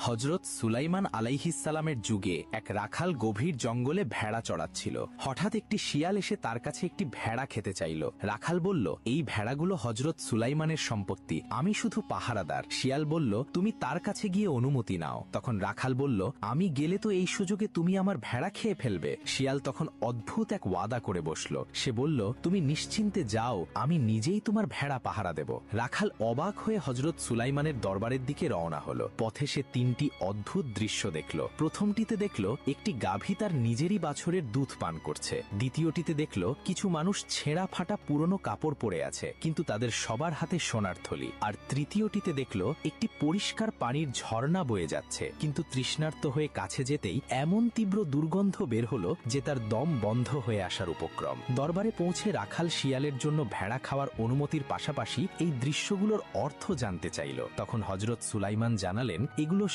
হযরত সুলাইমান আলাইহিসসালামের যুগে এক রাখাল গভীর জঙ্গলে ভেড়া চড়াচ্ছিল। হঠাৎ একটি শিয়াল এসে তার কাছে একটি ভেড়া খেতে চাইল। রাখাল বলল, এই ভেড়াগুলো হযরত সুলাইমানের সম্পত্তি, আমি শুধু পাহারাদার। শিয়াল বলল, তুমি তার কাছে গিয়ে অনুমতি নাও। তখন রাখাল বলল, আমি গেলে তো এই সুযোগে তুমি আমার ভেড়া খেয়ে ফেলবে। শিয়াল তখন অদ্ভুত এক ওয়াদা করে বসল। সে বলল, তুমি নিশ্চিন্তে যাও, আমি নিজেই তোমার ভেড়া পাহারা দেব। রাখাল অবাক হয়ে হযরত সুলাইমানের দরবারের দিকে রওনা হলো। পথে সে তিনটি অদ্ভুত দৃশ্য দেখল। প্রথমটিতে দেখল একটি গাভী তার নিজেরই বাছুরের দুধ পান করছে। দ্বিতীয়টিতে দেখল কিছু মানুষ ছেঁড়া ফাটা পুরনো কাপড় পরে আছে, কিন্তু তাদের সবার হাতে সোনার থলি। আর তৃতীয়টিতে দেখল একটি পরিষ্কার পানির ঝর্ণা বয়ে যাচ্ছে, কিন্তু তৃষ্ণার্ত হয়ে কাছে যেতেই এমন তীব্র দুর্গন্ধ বের হলো যে তার দম বন্ধ হয়ে আসার উপক্রম। দরবারে পৌঁছে রাখাল শিয়ালের জন্য ভেড়া খাওয়ার অনুমতির পাশাপাশি এই দৃশ্যগুলোর অর্থ জানতে চাইল। তখন হযরত সুলাইমান জানালেন, এগুলো